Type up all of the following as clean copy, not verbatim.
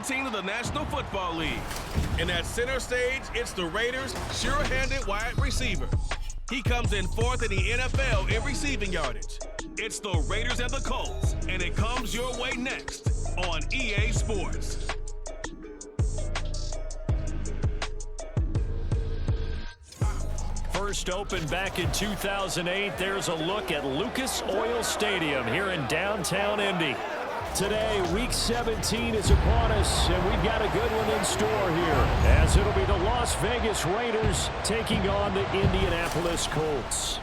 team of the National Football League. And at center stage, it's the Raiders' sure-handed wide receiver. He comes in fourth in the NFL in receiving yardage. It's the Raiders and the Colts, and it comes your way next on EA Sports. First opened back in 2008, there's a look at Lucas Oil Stadium here in downtown Indy. Today, Week 17 is upon us, and we've got a good one in store here, as it'll be the Las Vegas Raiders taking on the Indianapolis Colts.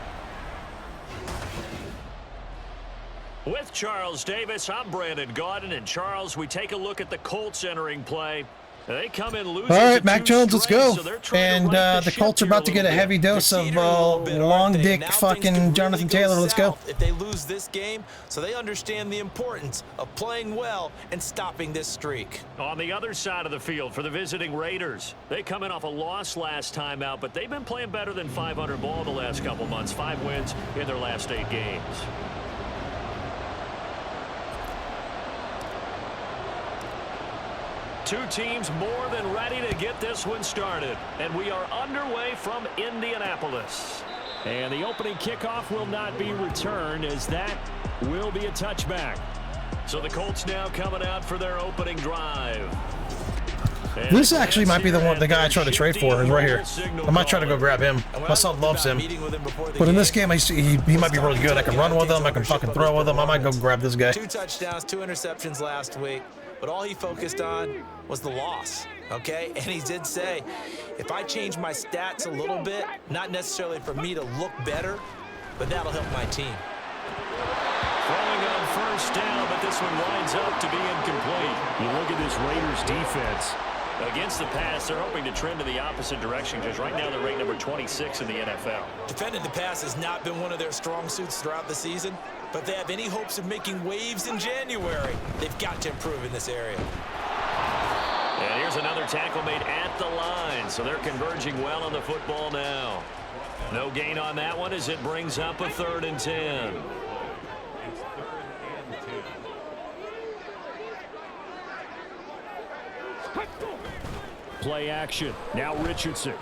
With Charles Davis, I'm Brandon Gaudin, and Charles, we take a look at the Colts entering play. They come in losing. All right, Mac Jones, let's go. And the Colts are about to get a heavy dose of long dick fucking Jonathan Taylor. Let's go. If they lose this game, so they understand the importance of playing well and stopping this streak. On the other side of the field for the visiting Raiders, they come in off a loss last time out, but they've been playing better than 500 ball the last couple months. 5 wins in their last 8 games. Two teams more than ready to get this one started. And we are underway from Indianapolis. And the opening kickoff will not be returned, as that will be a touchback. So the Colts now coming out for their opening drive. And this actually might be the guy I tried to trade for is right here. I might try to go grab him. My son loves him. But in this game, he might be really good. I can run with him. I can fucking throw with him. I might go grab this guy. 2 touchdowns, 2 interceptions last week. But all he focused on was the loss, okay? And he did say, if I change my stats a little bit, not necessarily for me to look better, but that'll help my team. Throwing on first down, but this one winds up to be incomplete. You look at this Raiders defense. Against the pass, they're hoping to trend in the opposite direction, because right now they're ranked number 26 in the NFL. Defending the pass has not been one of their strong suits throughout the season, but they have any hopes of making waves in January. They've got to improve in this area. And here's another tackle made at the line, so they're converging well on the football now. No gain on that one as it brings up a 3rd and 10. Play action. Now Richardson. And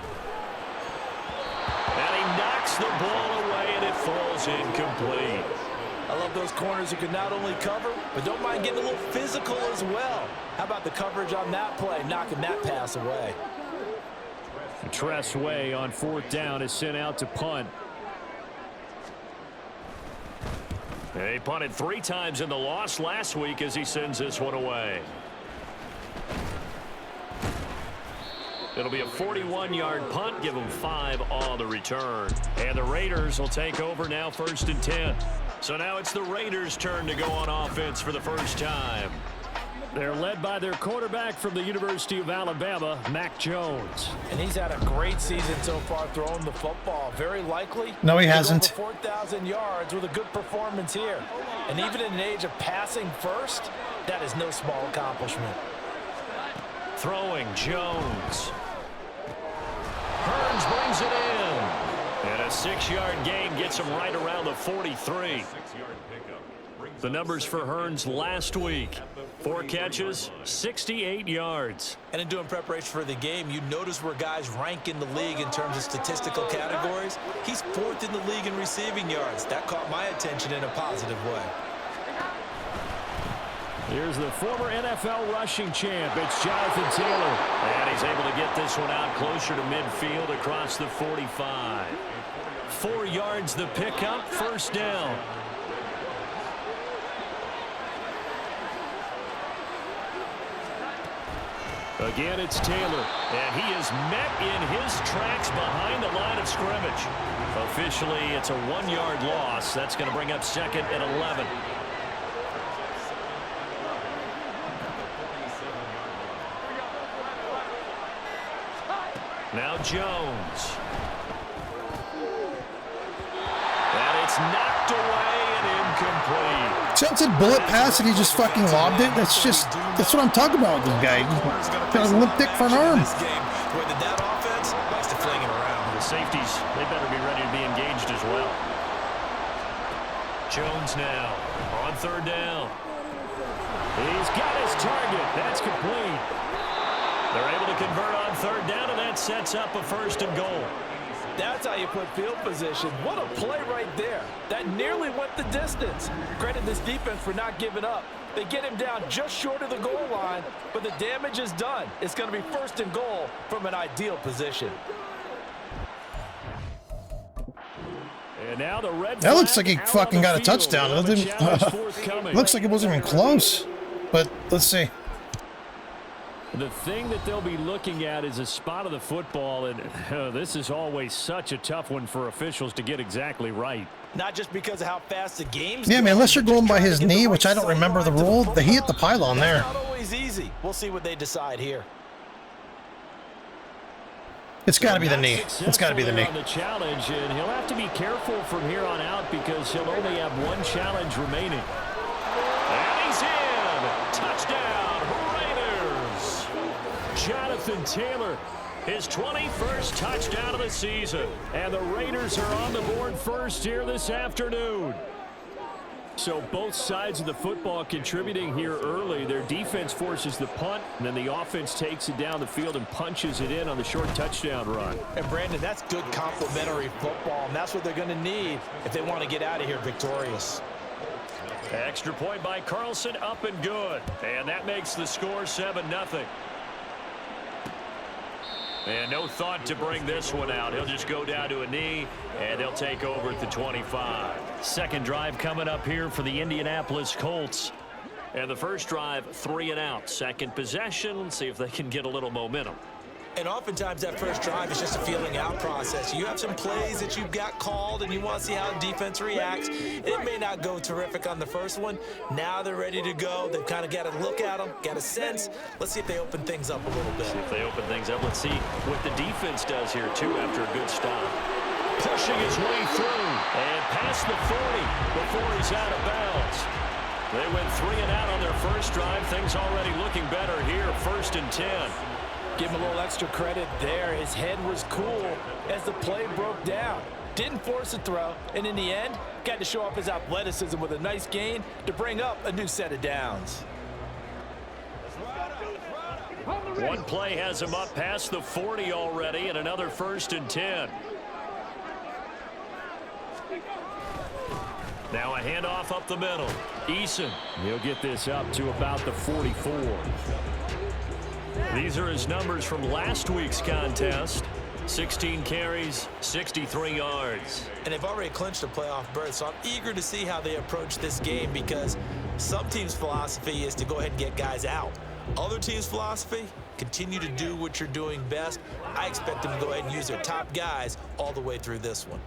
he knocks the ball away, and it falls incomplete. I love those corners who can not only cover, but don't mind getting a little physical as well. How about the coverage on that play, knocking that pass away? Tress Way on 4th down is sent out to punt. They punted 3 times in the loss last week as he sends this one away. It'll be a 41-yard punt, give them 5 on the return. And the Raiders will take over now, 1st and 10. So now it's the Raiders' turn to go on offense for the first time. They're led by their quarterback from the University of Alabama, Mac Jones. And he's had a great season so far throwing the football. Very likely. No, he hasn't. Over 4,000 yards with a good performance here. And even in an age of passing first, that is no small accomplishment. Throwing Jones. Hearns brings it in. And a 6-yard gain gets him right around the 43. The numbers for Hearns last week. 4 catches, 68 yards. And in doing preparation for the game, you notice where guys rank in the league in terms of statistical categories. He's 4th in the league in receiving yards. That caught my attention in a positive way. Here's the former NFL rushing champ. It's Jonathan Taylor. And he's able to get this one out closer to midfield across the 45. 4 yards the pickup, 1st down. Again, it's Taylor, and he is met in his tracks behind the line of scrimmage. Officially, it's a 1-yard loss. That's going to bring up 2nd and 11. Now Jones. And it's knocked away and incomplete. Tilted bullet pass and he just fucking lobbed it. That's what I'm talking about with this guy. He's got a limp dick for an arm. That offense likes to fling it around. The safeties, they better be ready to be engaged as well. Jones now on 3rd down. He's got his target. That's complete. They're able to convert on third down, and that sets up a 1st and goal. That's how you put field position. What a play right there. That nearly went the distance. Credit this defense for not giving up. They get him down just short of the goal line, but the damage is done. It's going to be 1st and goal from an ideal position. And now the red That looks like he fucking got a touchdown. It looks like it wasn't even close. But let's see. The thing that they'll be looking at is a spot of the football, and this is always such a tough one for officials to get exactly right. Not just because of how fast the game's Yeah, man, unless you're going by his knee, which I don't remember the rule, he hit the pylon there. Not always easy. We'll see what they decide here. It's got to be the knee. It's got to be the knee. On the challenge, and he'll have to be careful from here on out because he'll only have one challenge remaining. And he's in! Touchdown! Jonathan Taylor, his 21st touchdown of the season. And the Raiders are on the board first here this afternoon. So both sides of the football contributing here early. Their defense forces the punt, and then the offense takes it down the field and punches it in on the short touchdown run. And Brandon, that's good complementary football, and that's what they're going to need if they want to get out of here victorious. Extra point by Carlson, up and good. And that makes the score 7-0. And no thought to bring this one out. He'll just go down to a knee, and they'll take over at the 25. Second drive coming up here for the Indianapolis Colts. And the first drive, 3 and out. Second possession, let's see if they can get a little momentum. And oftentimes that first drive is just a feeling out process. You have some plays that you've got called and you want to see how the defense reacts. It may not go terrific on the first one. Now they're ready to go. They've kind of got to look at them, got a sense. Let's see if they open things up a little bit. See if they open things up. Let's see what the defense does here, too, after a good stop. Pushing his way through and past the 40 before he's out of bounds. They went 3 and out on their first drive. Things already looking better here, 1st and 10. Give him a little extra credit there. His head was cool as the play broke down. Didn't force a throw, and in the end, got to show off his athleticism with a nice gain to bring up a new set of downs. One play has him up past the 40 already, and another 1st and 10. Now a handoff up the middle. Eason, he'll get this up to about the 44. These are his numbers from last week's contest. 16 carries, 63 yards. And they've already clinched a playoff berth, so I'm eager to see how they approach this game because some teams' philosophy is to go ahead and get guys out. Other teams' philosophy, continue to do what you're doing best. I expect them to go ahead and use their top guys all the way through this one.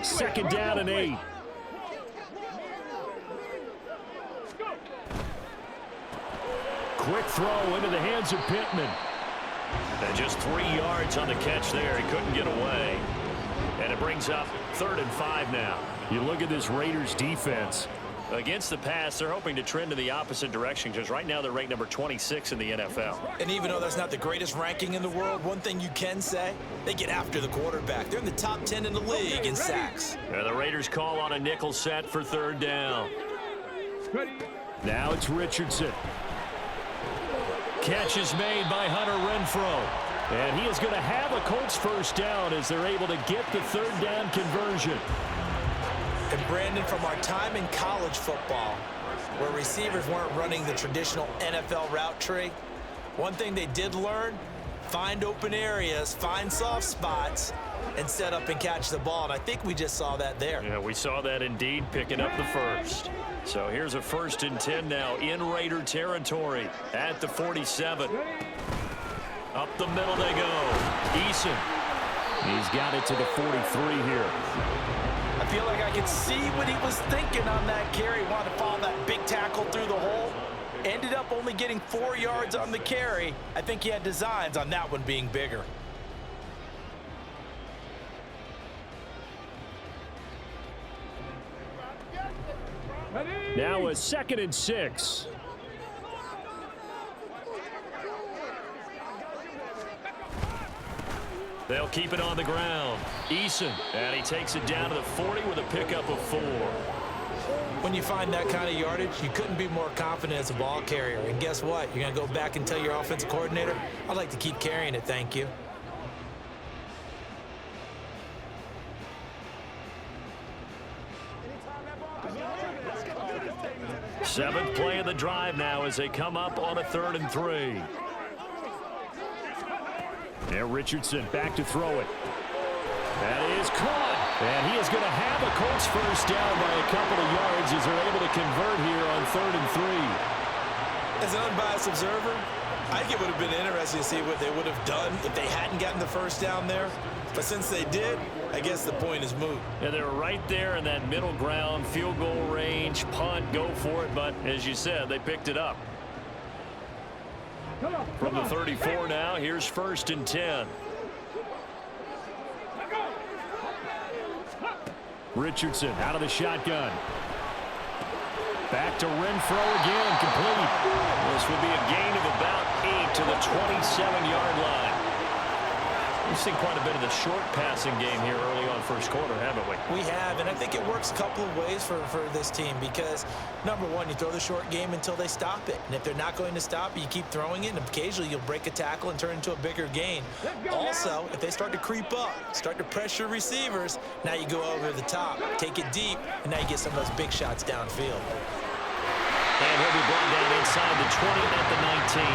Second down and 8. Quick throw into the hands of Pittman. And just 3 yards on the catch there. He couldn't get away. And it brings up 3rd and 5 now. You look at this Raiders defense. Against the pass, they're hoping to trend in the opposite direction because right now they're ranked number 26 in the NFL. And even though that's not the greatest ranking in the world, one thing you can say, they get after the quarterback. They're in the top 10 in the league in sacks. And the Raiders call on a nickel set for 3rd down. Now it's Richardson. Catch is made by Hunter Renfrow. And he is going to have a Colts 1st down as they're able to get the 3rd down conversion. And Brandon, from our time in college football, where receivers weren't running the traditional NFL route tree, one thing they did learn, find open areas, find soft spots, and set up and catch the ball. And I think we just saw that there. Yeah, we saw that indeed, picking up the 1st. So here's a 1st and 10 now in Raider territory at the 47. Up the middle they go. Eason. He's got it to the 43 here. I feel like I can see what he was thinking on that carry. Wanted to follow that big tackle through the hole. Ended up only getting 4 yards on the carry. I think he had designs on that one being bigger. Now a 2nd and 6. They'll keep it on the ground. Eason, and he takes it down to the 40 with a pickup of 4. When you find that kind of yardage, you couldn't be more confident as a ball carrier. And guess what? You're going to go back and tell your offensive coordinator, I'd like to keep carrying it, thank you. Seventh play of the drive now as they come up on a 3rd and 3. And Richardson back to throw it. That is caught. And he is going to have a Colts first down by a couple of yards as they're able to convert here on 3rd and 3. As an unbiased observer, I think it would have been interesting to see what they would have done if they hadn't gotten the first down there. But since they did, I guess the point is moot. And they're right there in that middle ground, field goal range, punt, go for it. But as you said, they picked it up. From the 34 now, here's 1st and 10. Richardson out of the shotgun. Back to Renfro again, complete. This will be a gain of about 8 to the 27-yard line. We've seen quite a bit of the short passing game here early on first quarter, haven't we? We have, and I think it works a couple of ways for this team because, number one, you throw the short game until they stop it. And if they're not going to stop it, you keep throwing it, and occasionally you'll break a tackle and turn into a bigger gain. Also, if they start to creep up, start to pressure receivers, now you go over the top, take it deep, and now you get some of those big shots downfield. And he'll be brought down inside the 20 at the 19.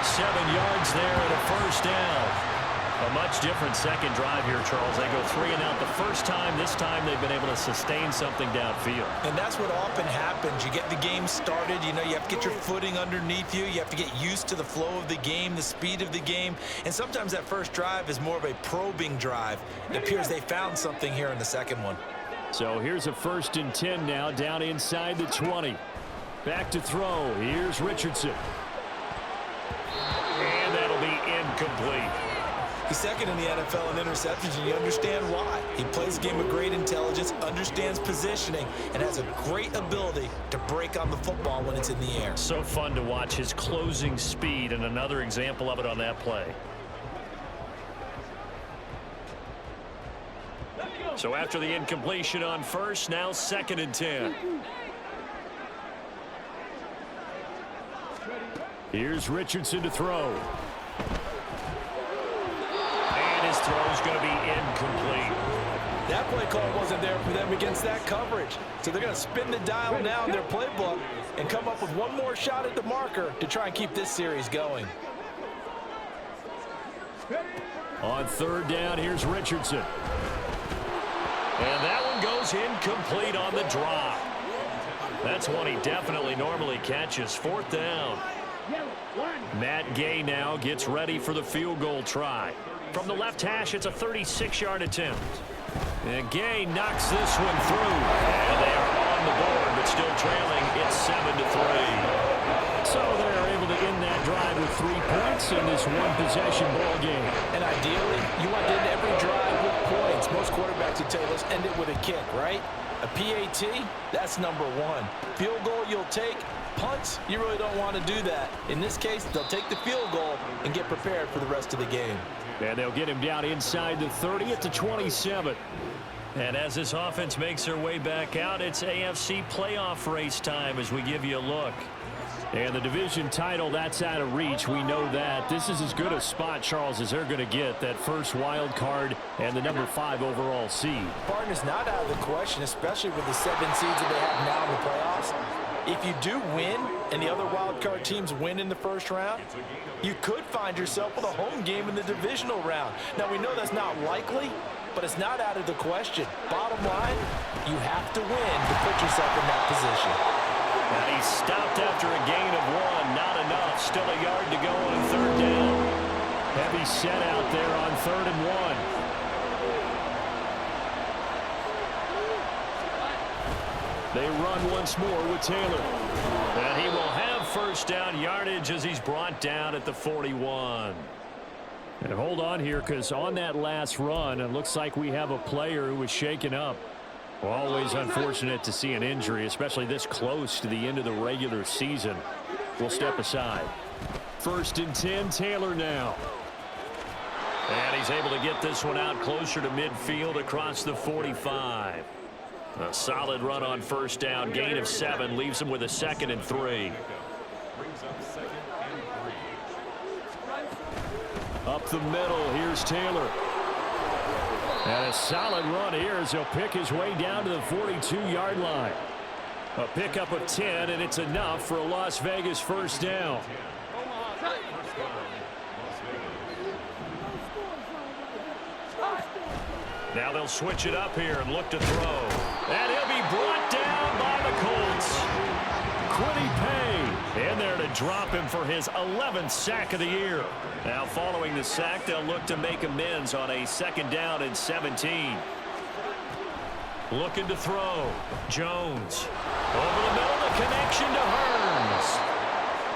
7 yards there and a first down. A much different second drive here, Charles. They go 3 and out the first time. This time they've been able to sustain something downfield. And that's what often happens. You get the game started. You know, you have to get your footing underneath you. You have to get used to the flow of the game, the speed of the game. And sometimes that first drive is more of a probing drive. It appears they found something here in the second one. So here's a 1st and 10 now down inside the 20. Back to throw. Here's Richardson. And that'll be incomplete. He's second in the NFL in interceptions, and you understand why. He plays a game with great intelligence, understands positioning, and has a great ability to break on the football when it's in the air. So fun to watch his closing speed, and another example of it on that play. So after the incompletion on first, now 2nd and 10. Here's Richardson to throw. His throw is going to be incomplete. That play call wasn't there for them against that coverage. So they're going to spin the dial now in their playbook and come up with one more shot at the marker to try and keep this series going. On 3rd down, here's Richardson. And that one goes incomplete on the drop. That's one he definitely normally catches. 4th down. Matt Gay now gets ready for the field goal try. From the left hash, it's a 36-yard attempt. And Gay knocks this one through. And they are on the board, but still trailing. It's 7-3. So they're able to end that drive with 3 points in this one-possession ball game. And ideally, you want to end every drive with points. Most quarterbacks would tell you, let's end it with a kick, right? A PAT, that's number 1. Field goal you'll take. Punts, you really don't want to do that. In this case, they'll take the field goal and get prepared for the rest of the game. And they'll get him down inside the 30 at the 27. And as this offense makes their way back out, it's AFC playoff race time as we give you a look. And the division title, that's out of reach. We know that. This is as good a spot, Charles, as they're going to get. That first wild card and the number 5 overall seed. Partner's not out of the question, especially with the 7 seeds that they have now in the playoffs. If you do win and the other wild card teams win in the first round, you could find yourself with a home game in the divisional round. Now, we know that's not likely, but it's not out of the question. Bottom line, you have to win to put yourself in that position. And he stopped after a gain of 1. Not enough. Still a yard to go on 3rd down. Heavy set out there on 3rd and 1. They run once more with Taylor. And he will have first down yardage as he's brought down at the 41. And hold on here, because on that last run, it looks like we have a player who was shaken up. Always unfortunate to see an injury, especially this close to the end of the regular season. We'll step aside. 1st and 10, Taylor now. And he's able to get this one out closer to midfield across the 45. A solid run on first down, gain of 7, leaves him with a 2nd and 3. Up the middle, here's Taylor. And a solid run here as he'll pick his way down to the 42-yard line. A pickup of 10, and it's enough for a Las Vegas first down. Now they'll switch it up here and look to throw. And he'll be brought down by the Colts. Quiddy Pay in there to drop him for his 11th sack of the year. Now following the sack, they'll look to make amends on a 2nd down and 17. Looking to throw. Jones. Over the middle, the connection to Hearns.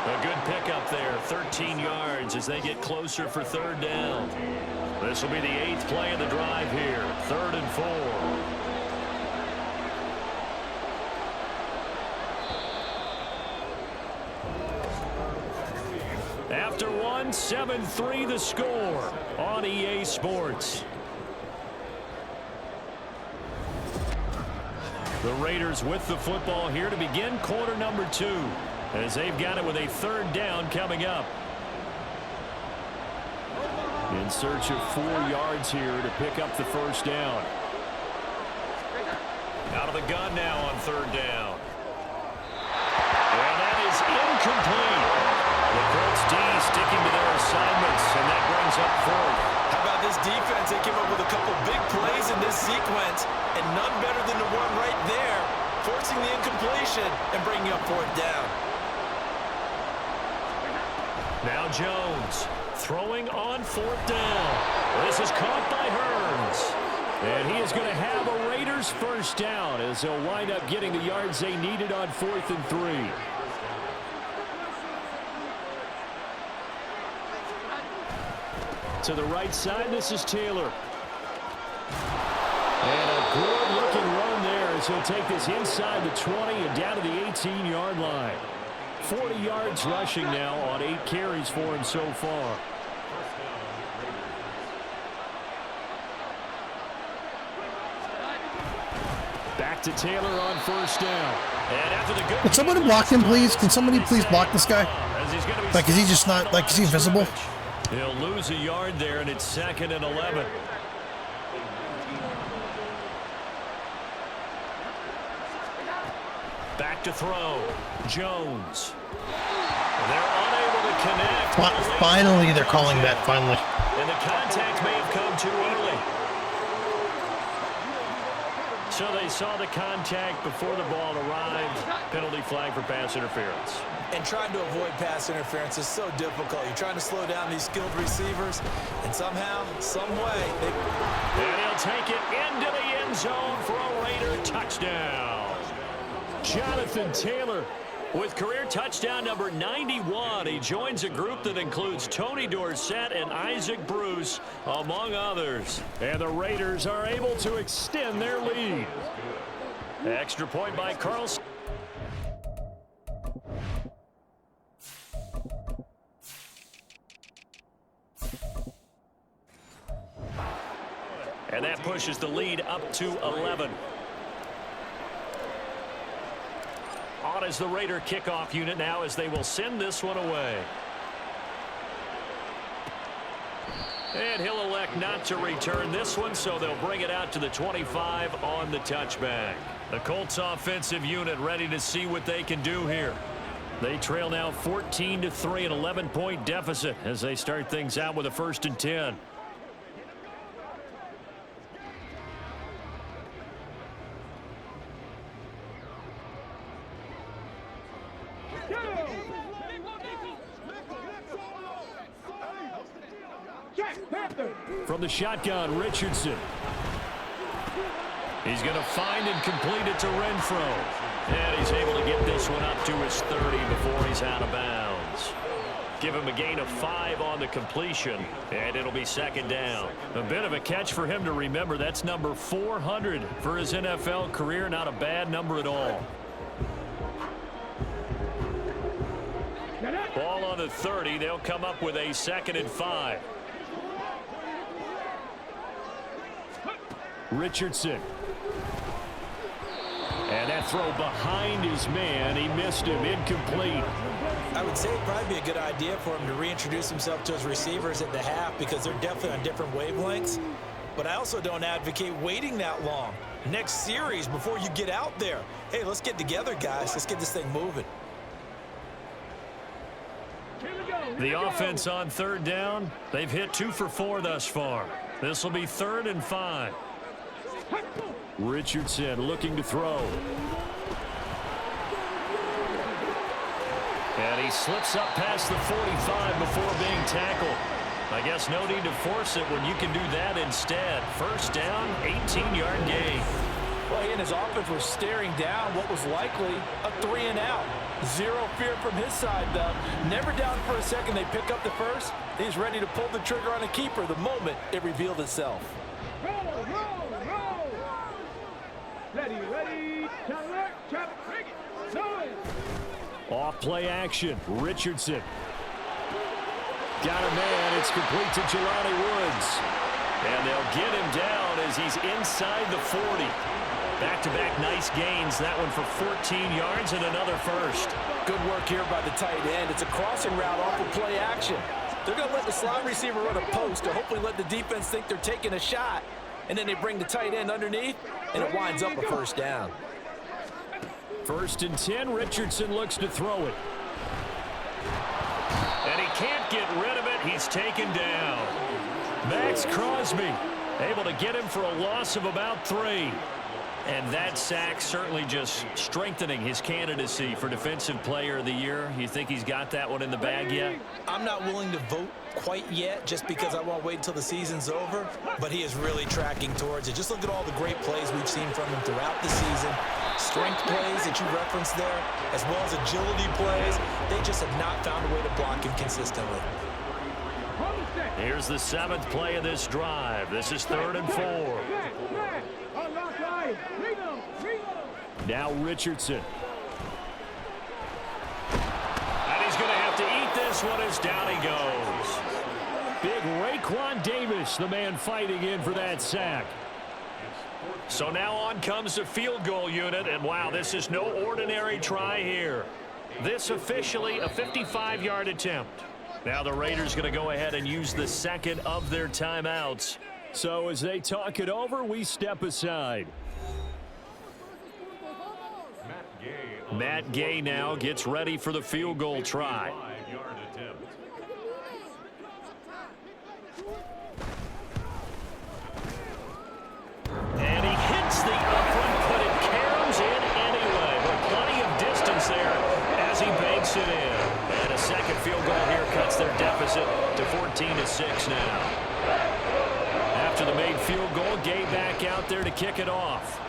A good pickup there, 13 yards as they get closer for 3rd down. This will be the 8th play of the drive here, 3rd and 4. After 1, 7-3 the score on EA Sports. The Raiders with the football here to begin quarter number 2 as they've got it with a 3rd down coming up. In search of 4 yards here to pick up the first down. Out of the gun now on 3rd down. And that is incomplete. The Colts D sticking to their assignments, and that brings up 4th. How about this defense? They came up with a couple big plays in this sequence, and none better than the one right there, forcing the incompletion and bringing up 4th down. Now Jones throwing on 4th down. This is caught by Hearns. And he is going to have a Raiders first down as they'll wind up getting the yards they needed on 4th and 3. To the right side, this is Taylor. And a good-looking run there as he'll take this inside the 20 and down to the 18-yard line. 40 yards rushing now on 8 carries for him so far. Back to Taylor on first down. And after the good, can somebody block him, please? Can somebody please block this guy? Like, is he just not, like, is he invisible? He'll lose a yard there, and it's 2nd and 11. Back to throw. Jones. They're unable to connect. Finally, they're calling that, finally. And the contact may have come too early. So they saw the contact before the ball arrived. Penalty flag for pass interference. And trying to avoid pass interference is so difficult. You're trying to slow down these skilled receivers, and somehow, some way, and he'll take it into the end zone for a Raider touchdown. Jonathan Taylor with career touchdown number 91. He joins a group that includes Tony Dorsett and Isaac Bruce, among others. And the Raiders are able to extend their lead. Extra point by Carlson. And that pushes the lead up to 11. On is the Raider kickoff unit now as they will send this one away. And he'll elect not to return this one, so they'll bring it out to the 25 on the touchback. The Colts offensive unit ready to see what they can do here. They trail now 14-3, an 11-point deficit as they start things out with a 1st and 10. From the shotgun, Richardson. He's going to find and complete it to Renfro. And he's able to get this one up to his 30 before he's out of bounds. Give him a gain of 5 on the completion, and it'll be 2nd down. A bit of a catch for him to remember. That's number 400 for his NFL career. Not a bad number at all. Ball on the 30. They'll come up with a 2nd and 5. Richardson. throw behind his man. He missed him. Incomplete. I would say it'd probably be a good idea for him to reintroduce himself to his receivers at the half because they're definitely on different wavelengths. But I also don't advocate waiting that long. Next series before you get out there. Hey, let's get together, guys. Let's get this thing moving. The offense on third down, they've hit 2 for 4 thus far. This will be 3rd and 5. Richardson looking to throw. And he slips up past the 45 before being tackled. I guess no need to force it when you can do that instead. First down, 18-yard gain. Well, he and his offense were staring down what was likely a 3-and-out. Zero fear from his side, though. Never down for a second. They pick up the first. He's ready to pull the trigger on a keeper the moment it revealed itself. Roll, roll, roll. Ready, chop, bring it. Off play action, Richardson. Got a man, it's complete to Jelani Woods. And they'll get him down as he's inside the 40. Back-to-back nice gains, that one for 14 yards and another first. Good work here by the tight end. It's a crossing route off of play action. They're going to let the slot receiver run a post to hopefully let the defense think they're taking a shot. And then they bring the tight end underneath, and it winds up a first down. 1st and 10, Richardson looks to throw it. And he can't get rid of it. He's taken down. Max Crosby able to get him for a loss of about 3. And that sack certainly just strengthening his candidacy for Defensive Player of the Year. You think he's got that one in the bag yet? I'm not willing to vote quite yet just because I want to wait until the season's over. But he is really tracking towards it. Just look at all the great plays we've seen from him throughout the season. Strength plays that you referenced there, as well as agility plays. They just have not found a way to block him consistently. Here's the 7th play of this drive. This is 3rd and 4. Now Richardson. And he's going to have to eat this one as down he goes. Big Raekwon Davis, the man fighting in for that sack. So now on comes the field goal unit, and wow, this is no ordinary try here. This officially a 55-yard attempt. Now the Raiders going to go ahead and use the 2nd of their timeouts. So as they talk it over, we step aside. Matt Gay now gets ready for the field goal try. And he hits the upland, but it caroms in anyway. But plenty of distance there as he banks it in. And a second field goal here cuts their deficit to 14-6 now. After the made field goal, Gay back out there to kick it off.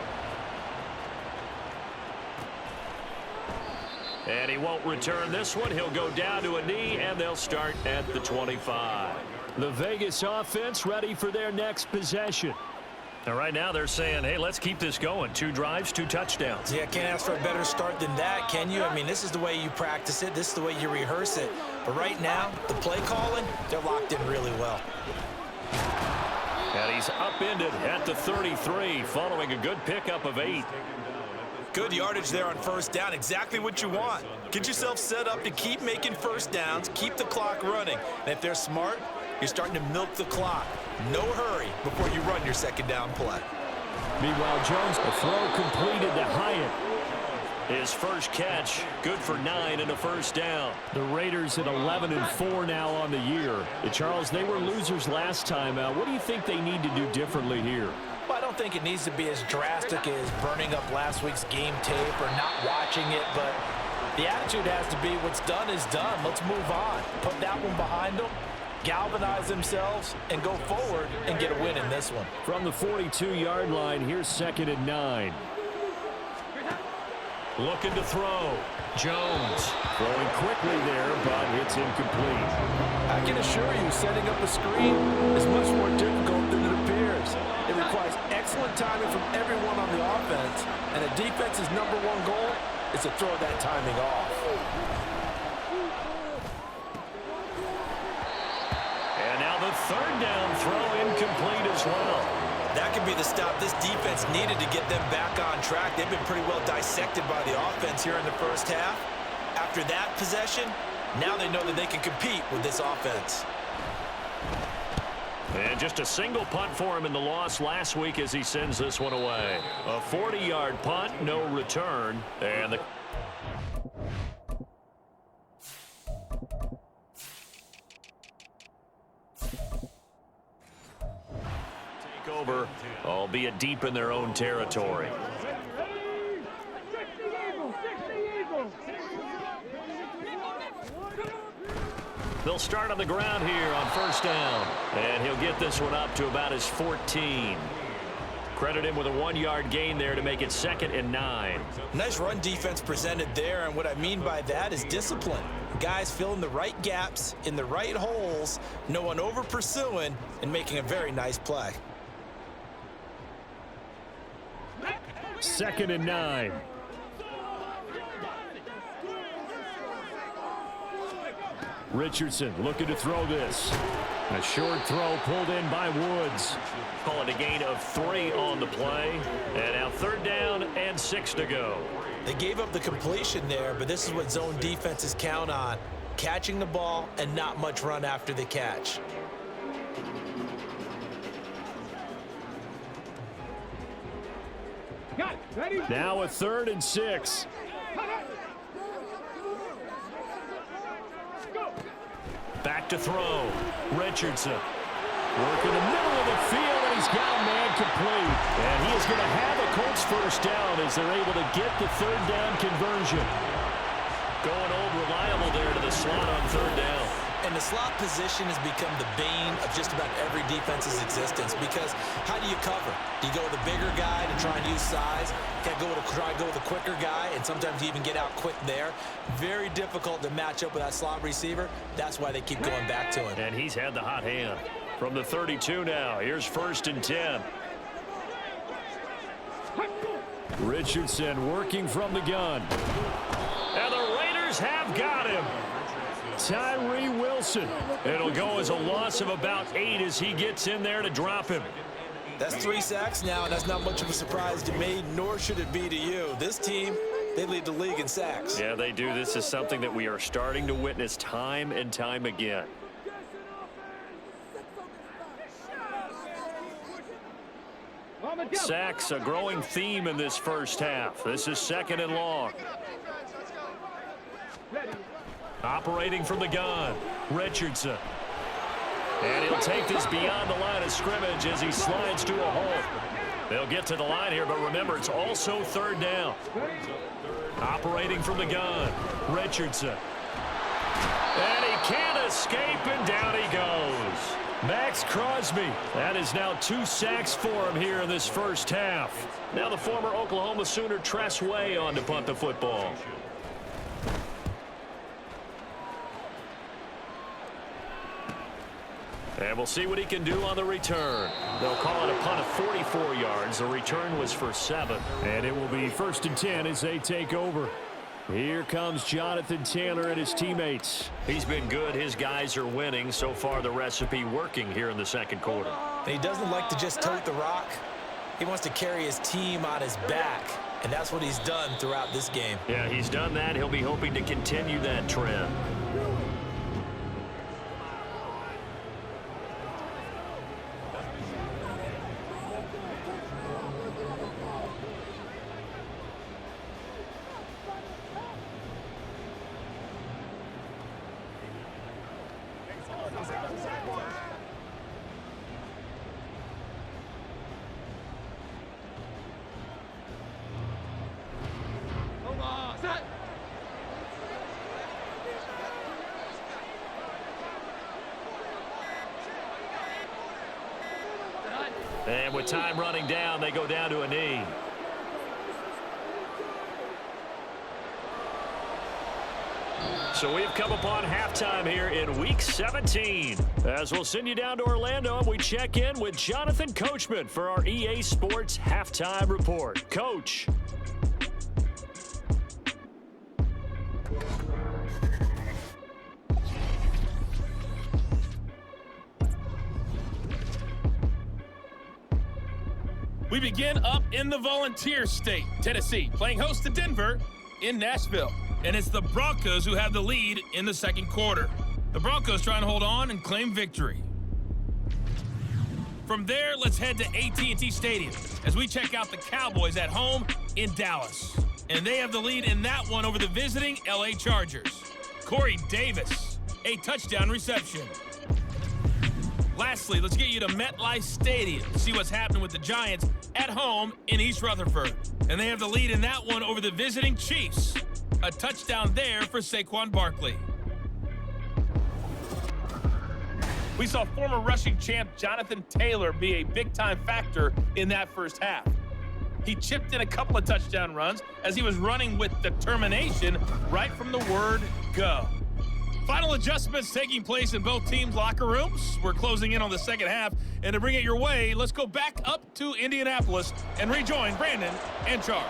And he won't return this one. He'll go down to a knee, and they'll start at the 25. The Vegas offense ready for their next possession. And right now they're saying, hey, let's keep this going. 2 drives, 2 touchdowns. Yeah, can't ask for a better start than that, can you? I mean, this is the way you practice it. This is the way you rehearse it. But right now, the play calling, they're locked in really well. And he's upended at the 33 following a good pickup of 8. Good yardage there on first down. Exactly what you want. Get yourself set up to keep making first downs, keep the clock running. And if they're smart, you're starting to milk the clock. No hurry before you run your second down play. Meanwhile, Jones, the throw completed to Hyatt. His first catch, good for 9 and a first down. The Raiders at 11-4 now on the year. Charles, they were losers last time out. What do you think they need to do differently here? Well, I don't think it needs to be as drastic as burning up last week's game tape or not watching it, but the attitude has to be what's done is done. Let's move on. Put that one behind them, galvanize themselves, and go forward and get a win in this one. From the 42-yard line, here's 2nd and 9. Looking to throw. Jones throwing quickly there, but it's incomplete. I can assure you, setting up a screen is much more difficult than it appears. It requires excellent timing from everyone on the offense, and a defense's #1 goal is to throw that timing off. And now the 3rd down throw incomplete as well. That could be the stop this defense needed to get them back on track. They've been pretty well dissected by the offense here in the first half. After that possession, now they know that they can compete with this offense. And just a single punt for him in the loss last week as he sends this one away. A 40-yard punt, no return. And the take over, albeit deep in their own territory. They'll start on the ground here on first down. And he'll get this one up to about his 14. Credit him with a 1-yard gain there to make it 2nd and 9. Nice run defense presented there, and what I mean by that is discipline. Guys filling the right gaps in the right holes, no one over pursuing, and making a very nice play. 2nd and 9. Richardson looking to throw this. A short throw pulled in by Woods. Call it a gain of 3 on the play. And now 3rd down and 6 to go. They gave up the completion there, but this is what zone defenses count on. Catching the ball and not much run after the catch. Got it. Ready? Now a 3rd and 6. Back to throw. Richardson. Work in the middle of the field, and he's got a man complete. And he is going to have a Colts first down as they're able to get the 3rd down conversion. Going old reliable there to the slot on 3rd down. And the slot position has become the bane of just about every defense's existence, because how do you cover? Do you go with a bigger guy to try and use size? You got to try to go with a quicker guy, and sometimes you even get out quick there. Very difficult to match up with that slot receiver. That's why they keep going back to him. And he's had the hot hand. From the 32 now, here's 1st and 10. Richardson working from the gun. And the Raiders have got him. Tyree Wilson. It'll go as a loss of about 8 as he gets in there to drop him. That's 3 sacks now, and that's not much of a surprise to me, nor should it be to you. This team, they lead the league in sacks. Yeah, they do. This is something that we are starting to witness time and time again. Sacks, a growing theme in this first half. This is 2nd and long. Operating from the gun, Richardson. And he'll take this beyond the line of scrimmage as he slides to a hole. They'll get to the line here, but remember, it's also 3rd down. Operating from the gun, Richardson. And he can't escape, and down he goes. Max Crosby. That is now 2 sacks for him here in this first half. Now the former Oklahoma Sooner Tress Way on to punt the football. And we'll see what he can do on the return. They'll call it a punt of 44 yards. The return was for 7. And it will be 1st and 10 as they take over. Here comes Jonathan Taylor and his teammates. He's been good. His guys are winning. So far, the recipe working here in the 2nd quarter. And he doesn't like to just tote the rock. He wants to carry his team on his back. And that's what he's done throughout this game. Yeah, he's done that. He'll be hoping to continue that trend. And with time running down, they go down to a knee. So we've come upon halftime here in Week 17. As we'll send you down to Orlando, and we check in with Jonathan Coachman for our EA Sports Halftime Report. Coach. We begin up in the Volunteer State, Tennessee, playing host to Denver in Nashville. And it's the Broncos who have the lead in the second quarter. The Broncos trying to hold on and claim victory. From there, let's head to AT&T Stadium as we check out the Cowboys at home in Dallas. And they have the lead in that one over the visiting LA Chargers. Corey Davis, a touchdown reception. Lastly, let's get you to MetLife Stadium to see what's happening with the Giants at home in East Rutherford. And they have the lead in that one over the visiting Chiefs. A touchdown there for Saquon Barkley. We saw former rushing champ Jonathan Taylor be a big-time factor in that first half. He chipped in a couple of touchdown runs as he was running with determination right from the word go. Final adjustments taking place in both teams' locker rooms. We're closing in on the second half, and to bring it your way, let's go back up to Indianapolis and rejoin Brandon and Charles.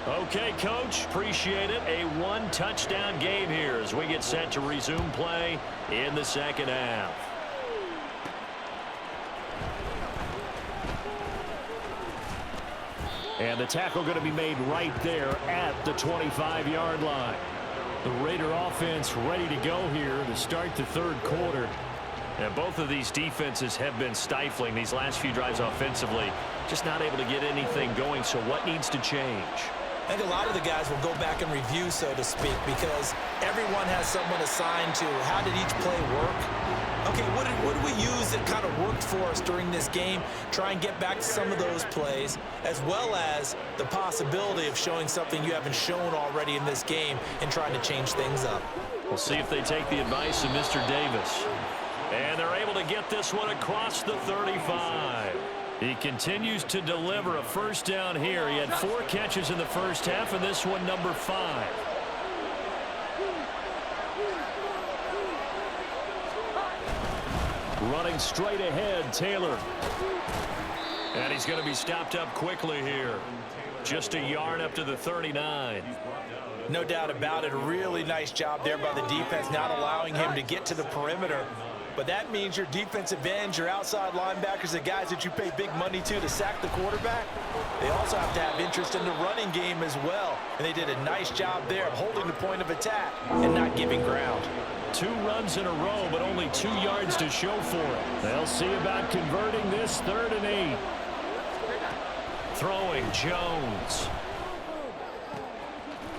Okay, Coach, appreciate it. A one-touchdown game here as we get set to resume play in the second half. And the tackle going to be made right there at the 25-yard line. The Raider offense ready to go here to start the third quarter. And both of these defenses have been stifling these last few drives offensively. Just not able to get anything going, so what needs to change? I think a lot of the guys will go back and review, so to speak, because everyone has someone assigned to how did each play work. Okay, what did we use that kind of worked for us during this game? Try and get back to some of those plays, as well as the possibility of showing something you haven't shown already in this game and trying to change things up. We'll see if they take the advice of Mr. Davis. And they're able to get this one across the 35. He continues to deliver a first down here. He had 4 catches in the first half, and this one number 5. Running straight ahead, Taylor. And he's going to be stopped up quickly here. Just a yard up to the 39. No doubt about it. A really nice job there by the defense, not allowing him to get to the perimeter. But that means your defensive ends, your outside linebackers, the guys that you pay big money to sack the quarterback, they also have to have interest in the running game as well. And they did a nice job there of holding the point of attack and not giving ground. 2 runs in a row, but only 2 yards to show for it. They'll see about converting this 3rd and 8. Throwing Jones.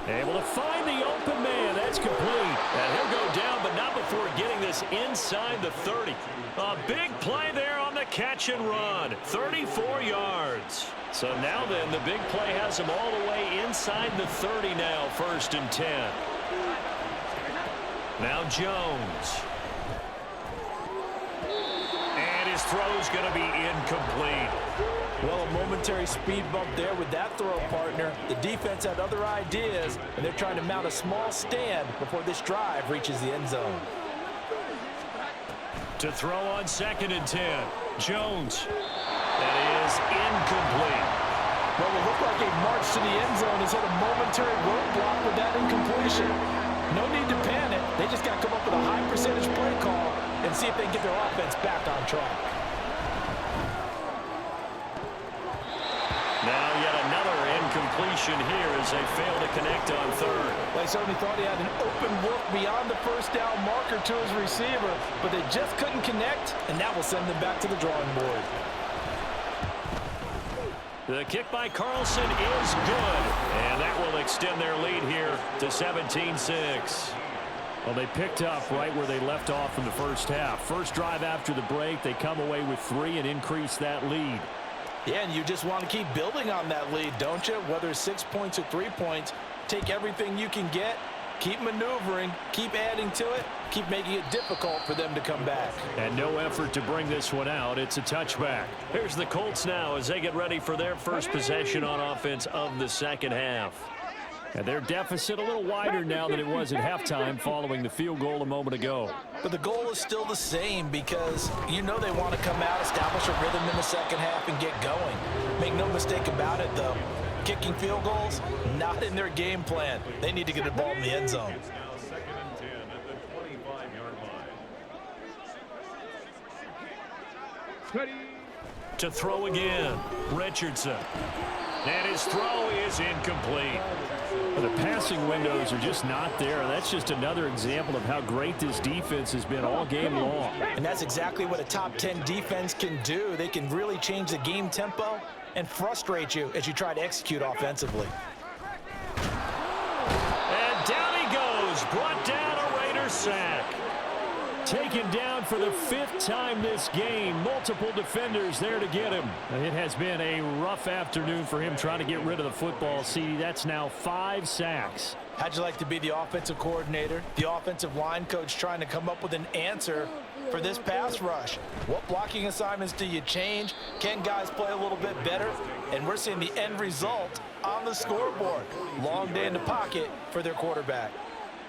Able to find the open man. That's complete. And he'll go down, but not before getting this inside the 30. A big play there on the catch and run. 34 yards. So now then, the big play has him all the way inside the 30 now, 1st and 10. Now Jones. And his throw's going to be incomplete. Well, a momentary speed bump there with that throw partner. The defense had other ideas, and they're trying to mount a small stand before this drive reaches the end zone. To throw on 2nd and 10. Jones. That is incomplete. Well, it looked like a march to the end zone has hit a momentary roadblock with that incompletion. No need to panic. They just got to come up with a high percentage play call and see if they can get their offense back on track. Now yet another incompletion here as they fail to connect on 3rd. They certainly thought he had an open look beyond the first down marker to his receiver, but they just couldn't connect, and that will send them back to the drawing board. The kick by Carlson is good, and that will extend their lead here to 17-6. Well, they picked up right where they left off in the first half. First drive after the break, they come away with 3 and increase that lead. Yeah, and you just want to keep building on that lead, don't you? Whether it's 6 points or 3 points, take everything you can get, keep maneuvering, keep adding to it, keep making it difficult for them to come back. And no effort to bring this one out. It's a touchback. Here's the Colts now as they get ready for their first possession on offense of the second half. And their deficit a little wider now than it was at halftime following the field goal a moment ago. But the goal is still the same because you know they want to come out, establish a rhythm in the second half, and get going. Make no mistake about it, though. Kicking field goals, not in their game plan. They need to get the ball in the end zone. Ready. To throw again, Richardson. And his throw is incomplete. The passing windows are just not there. That's just another example of how great this defense has been all game long. And that's exactly what a top 10 defense can do. They can really change the game tempo and frustrate you as you try to execute offensively. And down he goes. Brought down a Raider sack. Taken down for the 5th time this game. Multiple defenders there to get him. It has been a rough afternoon for him trying to get rid of the football. See, that's now 5 sacks. How'd you like to be the offensive coordinator, the offensive line coach trying to come up with an answer for this pass rush? What blocking assignments do you change? Can guys play a little bit better? And we're seeing the end result on the scoreboard. Long day in the pocket for their quarterback.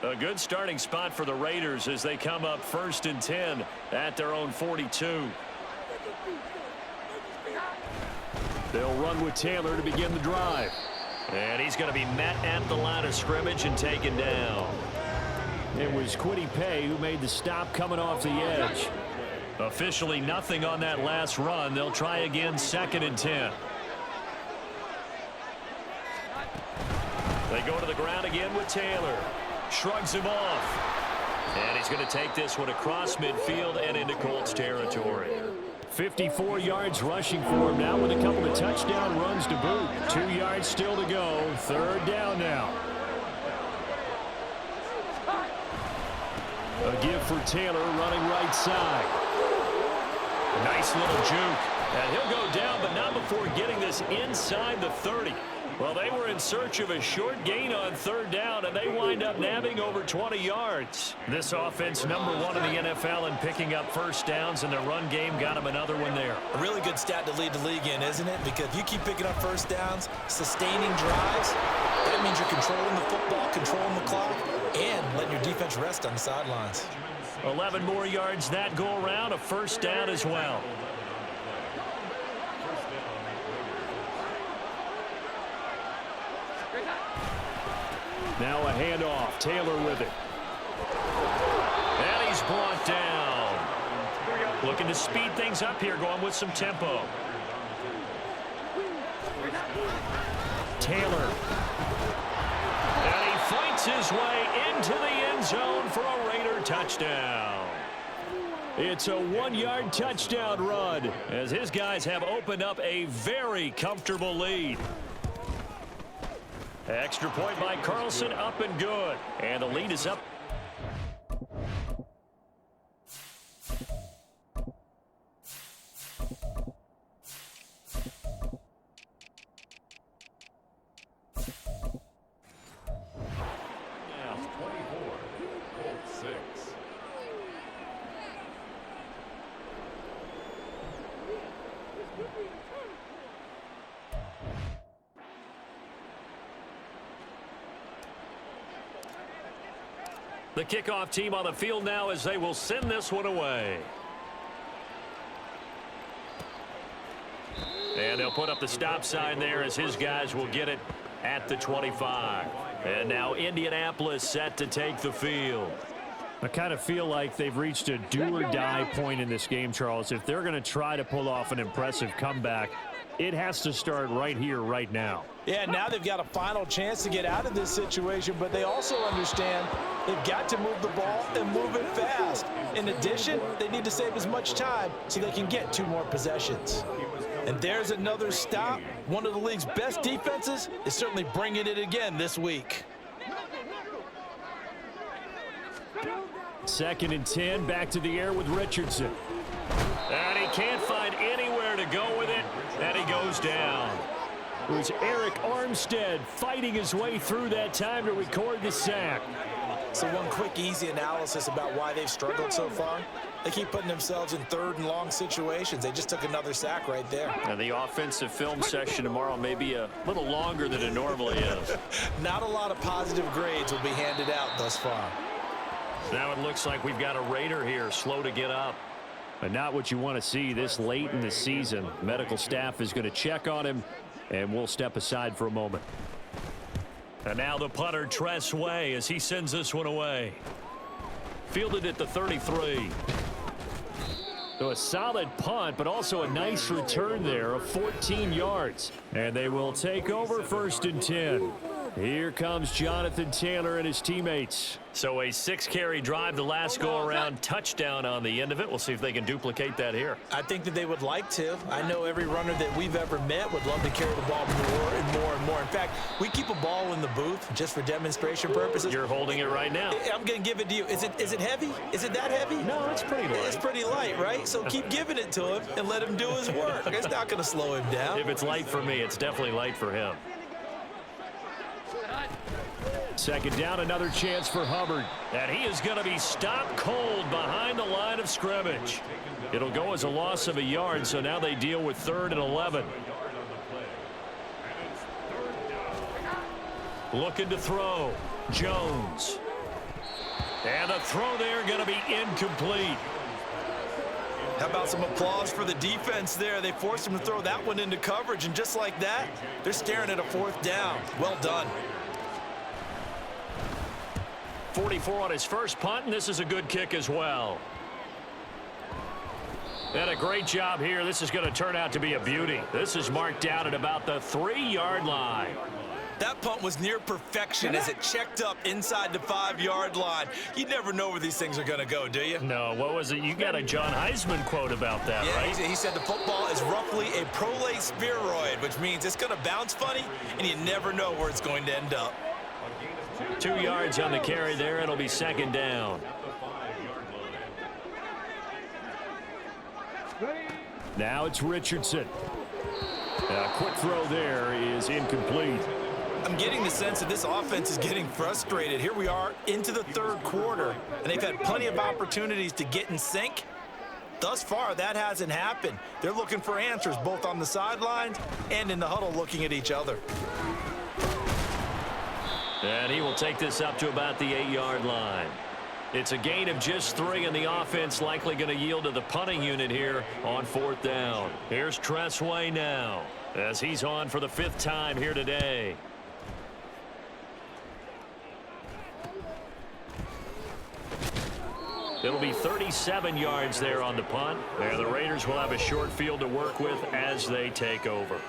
A good starting spot for the Raiders as they come up 1st and 10 at their own 42. They'll run with Taylor to begin the drive. And he's going to be met at the line of scrimmage and taken down. It was Kwity Paye who made the stop coming off the edge. Officially nothing on that last run. They'll try again 2nd and 10. They go to the ground again with Taylor. Shrugs him off. And he's going to take this one across midfield and into Colts territory. 54 yards rushing for him now with a couple of touchdown runs to boot. 2 yards still to go. 3rd down now. A give for Taylor running right side. Nice little juke. And he'll go down, but not before getting this inside the 30. Well, they were in search of a short gain on 3rd down, and they wind up nabbing over 20 yards. This offense, number 1 in the NFL in picking up 1st downs, and their run game got them another one there. A really good stat to lead the league in, isn't it? Because if you keep picking up 1st downs, sustaining drives, that means you're controlling the football, controlling the clock, and letting your defense rest on the sidelines. 11 more yards that go around, a 1st down as well. Now a handoff. Taylor with it. And he's brought down. Looking to speed things up here, going with some tempo. Taylor. And he fights his way into the end zone for a Raider touchdown. It's a 1-yard touchdown run as his guys have opened up a very comfortable lead. Extra point by Carlson, up and good. And the lead is up. Now 24, Colts 6. The kickoff team on the field now as they will send this one away. And they'll put up the stop sign there as his guys will get it at the 25. And now Indianapolis set to take the field. I kind of feel like they've reached a do-or-die point in this game, Charles. If they're going to try to pull off an impressive comeback, it has to start right here, right now. Yeah, now they've got a final chance to get out of this situation, but they also understand they've got to move the ball and move it fast. In addition, they need to save as much time so they can get 2 more possessions. And there's another stop. One of the league's best defenses is certainly bringing it again this week. 2nd and 10, back to the air with Richardson. And he can't find anywhere to go with it, and he goes down. It was Eric Armstead fighting his way through that time to record the sack. So one quick, easy analysis about why they've struggled so far. They keep putting themselves in 3rd and long situations. They just took another sack right there. And the offensive film session tomorrow may be a little longer than it normally is. Not a lot of positive grades will be handed out thus far. Now it looks like we've got a Raider here, slow to get up. But not what you want to see this late in the season. Medical staff is going to check on him, and we'll step aside for a moment. And now the punter, Tress Way, as he sends this one away. Fielded at the 33. So a solid punt, but also a nice return there of 14 yards. And they will take over 1st and 10. Here comes Jonathan Taylor and his teammates. So a 6-carry drive the last go-around, touchdown on the end of it. We'll see if they can duplicate that here. I think that they would like to. I know every runner that we've ever met would love to carry the ball more and more and more. In fact, we keep a ball in the booth just for demonstration purposes. You're holding it right now. I'm going to give it to you. Is it heavy? Is it that heavy? No, it's pretty light. It's pretty light, right? So keep giving it to him and let him do his work. It's not going to slow him down. If it's light for me, it's definitely light for him. 2nd down, another chance for Hubbard. And he is going to be stopped cold behind the line of scrimmage. It'll go as a loss of a yard, so now they deal with 3rd and 11. Looking to throw. Jones. And the throw there going to be incomplete. How about some applause for the defense there? They forced him to throw that one into coverage, and just like that, they're staring at a 4th down. Well done. 44 on his first punt, and this is a good kick as well. And a great job here. This is going to turn out to be a beauty. This is marked out at about the 3-yard line. That punt was near perfection as it checked up inside the 5-yard line. You never know where these things are going to go, do you? No, what was it? You got a John Heisman quote about that, yeah, right? He said the football is roughly a prolate spheroid, which means it's going to bounce funny, and you never know where it's going to end up. 2 yards on the carry there. It'll be 2nd down. Now it's Richardson. A quick throw there is incomplete. I'm getting the sense that this offense is getting frustrated. Here we are into the 3rd quarter, and they've had plenty of opportunities to get in sync. Thus far, that hasn't happened. They're looking for answers both on the sidelines and in the huddle looking at each other. And he will take this up to about the 8-yard line. It's a gain of just 3, and the offense likely going to yield to the punting unit here on 4th down. Here's Tressway now as he's on for the 5th time here today. It'll be 37 yards there on the punt. And the Raiders will have a short field to work with as they take over.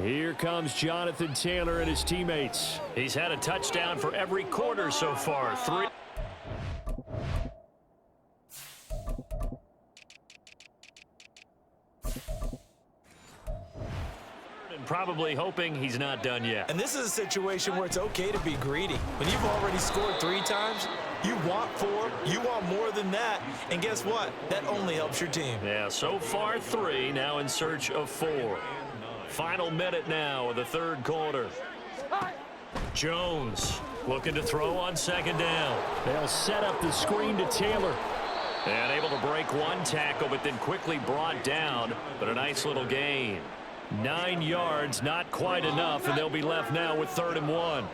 Here comes Jonathan Taylor and his teammates. He's had a touchdown for every quarter so far. 3. And probably hoping he's not done yet. And this is a situation where it's okay to be greedy. When you've already scored 3 times, you want 4, you want more than that. And guess what? That only helps your team. Yeah, so far 3, now in search of 4. Final minute now of the 3rd quarter. Jones looking to throw on 2nd down. They'll set up the screen to Taylor. And able to break 1 tackle, but then quickly brought down. But a nice little gain. 9 yards, not quite enough, and they'll be left now with 3rd and 1.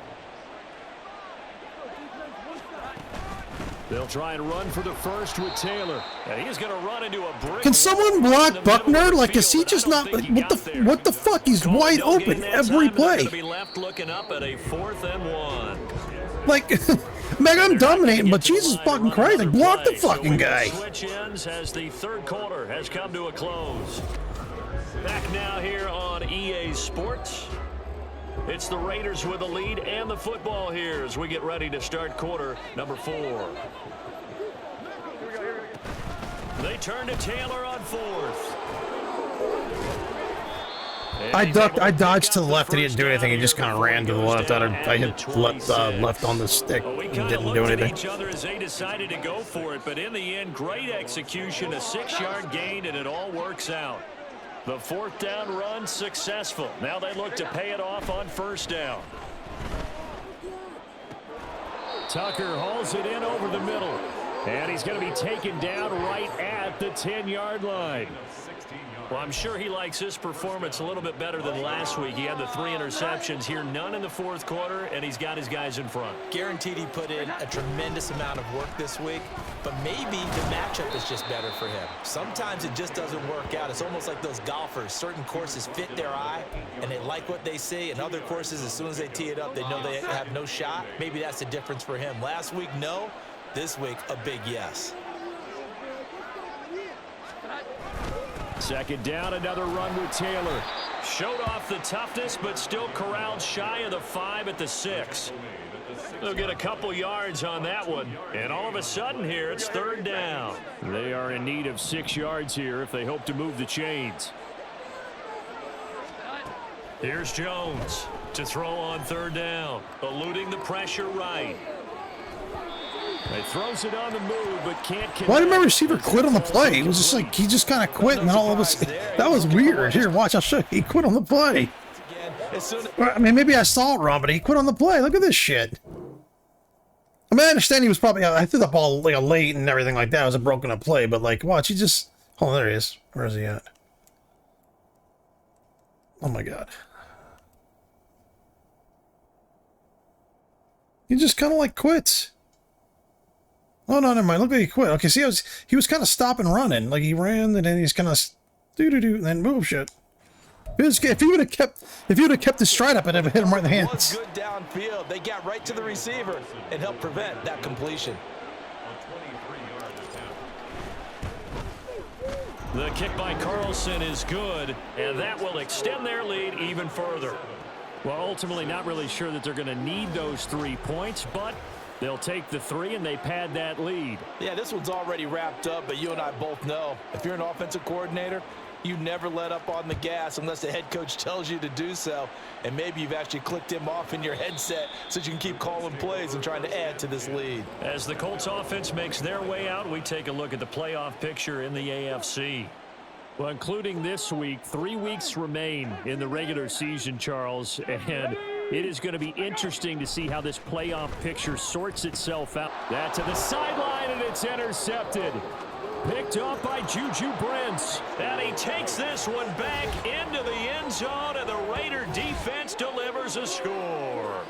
They'll try and run for the first with Taylor. And he's going to run into a brick. Can someone block Buckner? Like, is he just not? Like, what the fuck? He's wide open every play. Be left looking up at a 4th and 1. Like, Meg, I'm dominating, but Jesus fucking Christ, like, block the fucking guy. Switch ends as the 3rd quarter has come to a close. Back now here on EA Sports. It's the Raiders with the lead and the football here as we get ready to start quarter number 4. They turn to Taylor on 4th. I dodged to the left and he didn't do anything. He just kind of ran to the left. I hit left on the stick and didn't do anything. Each other as they decided to go for it, but in the end, great execution, a 6-yard gain, and it all works out. The 4th down run successful. Now they look to pay it off on 1st down. Tucker hauls it in over the middle. And he's going to be taken down right at the 10-yard line. Well, I'm sure he likes this performance a little bit better than last week. He had the 3 interceptions here, none in the 4th quarter, and he's got his guys in front. Guaranteed he put in a tremendous amount of work this week, but maybe the matchup is just better for him. Sometimes it just doesn't work out. It's almost like those golfers. Certain courses fit their eye, and they like what they see, and other courses, as soon as they tee it up, they know they have no shot. Maybe that's the difference for him. Last week, no. This week, a big yes. Second down, another run with Taylor. Showed off the toughness, but still corralled shy of the 5 at the 6. They'll get a couple yards on that one. And all of a sudden here, it's 3rd down. They are in need of 6 yards here if they hope to move the chains. Here's Jones to throw on 3rd down, eluding the pressure right. He throws it on the move, but can't connect. Why did my receiver quit on the play? It was just like, he just kind of quit, and then all of us, that was weird. Here, watch, I'll show you. He quit on the play. I mean, maybe I saw it wrong, but he quit on the play. Look at this shit. I mean, I understand he was probably, I threw the ball like late and everything like that. It was a broken up play, but like, watch, he just, oh, there he is. Where is he at? Oh my God. He just kind of like quits. Oh, no, never mind. Look like he quit. Okay, see, he was kind of stop and running. Like, he ran, and then he's kind of do-do-do, and then move shit. If he would have kept his stride up, I'd have hit him right in the hands. It was good downfield. They got right to the receiver and helped prevent that completion. The kick by Carlson is good, and that will extend their lead even further. Well, ultimately, not really sure that they're going to need those 3 points, but they'll take the 3 and they pad that lead. Yeah, this one's already wrapped up, but you and I both know if you're an offensive coordinator, you never let up on the gas unless the head coach tells you to do so. And maybe you've actually clicked him off in your headset so you can keep calling plays and trying to add to this lead. As the Colts offense makes their way out, we take a look at the playoff picture in the AFC. Well, including this week, 3 weeks remain in the regular season, Charles, and it is going to be interesting to see how this playoff picture sorts itself out. That to the sideline, and it's intercepted. Picked off by Juju Brents. And he takes this one back into the end zone, and the Raider defense delivers a score.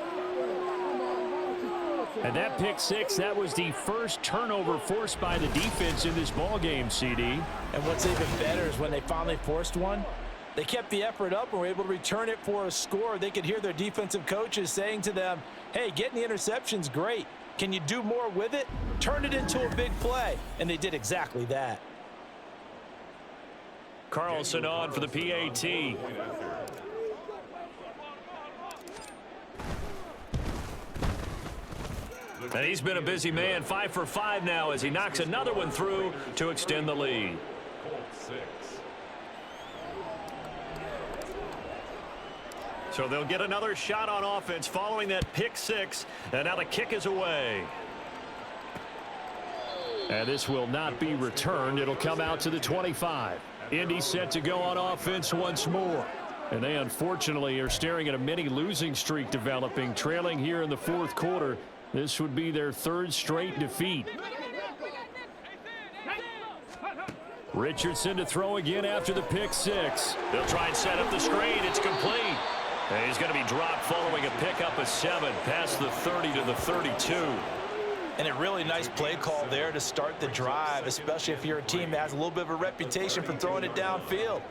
And that pick 6, that was the first turnover forced by the defense in this ballgame, CD. And what's even better is when they finally forced one, they kept the effort up and were able to return it for a score. They could hear their defensive coaches saying to them, hey, getting the interception's great. Can you do more with it? Turn it into a big play. And they did exactly that. Carlson on for the PAT. And he's been a busy man, 5 for 5 now as he knocks another one through to extend the lead. So they'll get another shot on offense following that pick 6, and now the kick is away. And this will not be returned. It'll come out to the 25. Indy set to go on offense once more. And they unfortunately are staring at a mini losing streak developing, trailing here in the 4th quarter. This would be their 3rd straight defeat. Richardson to throw again after the pick 6. They'll try and set up the screen. It's complete. And he's going to be dropped following a pickup of 7 past the 30 to the 32. And a really nice play call there to start the drive, especially if you're a team that has a little bit of a reputation for throwing it downfield.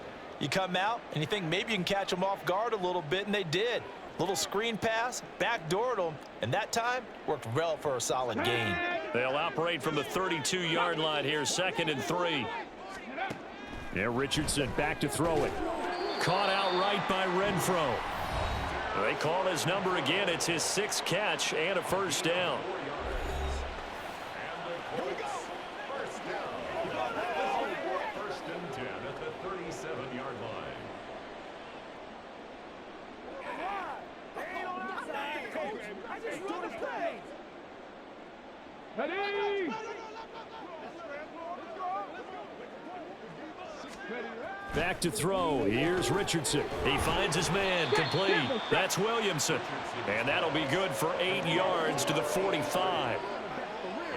You come out and you think maybe you can catch them off guard a little bit, and they did. Little screen pass, backdoored them, and that time worked well for a solid gain. They'll operate from the 32-yard line here, 2nd and 3. Yeah, Richardson back to throw it. Caught outright by Renfro. They call his number again. It's his 6th catch and a first down. First and 10 at the 37-yard line. Ready? Back to throw. Here's Richardson. He finds his man, complete. That's Williamson. And that'll be good for 8 yards to the 45.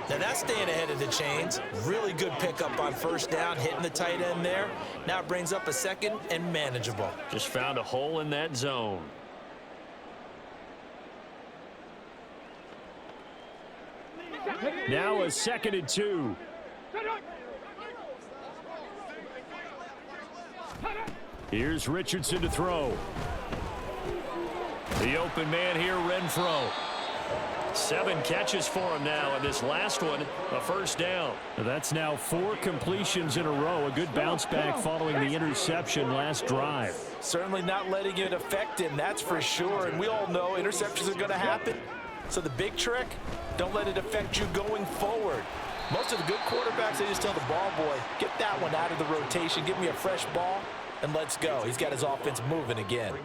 Now that's staying ahead of the chains. Really good pickup on first down, hitting the tight end there. Now it brings up a 2nd and manageable. Just found a hole in that zone. Now a 2nd and 2. Here's Richardson to throw. The open man here, Renfro. 7 catches for him now, and this last one, a first down. That's now 4 completions in a row. A good bounce back following the interception last drive. Certainly not letting it affect him, that's for sure. And we all know interceptions are going to happen. So the big trick, don't let it affect you going forward. Most of the good quarterbacks, they just tell the ball boy, get that one out of the rotation, give me a fresh ball, and let's go. He's got his offense moving again.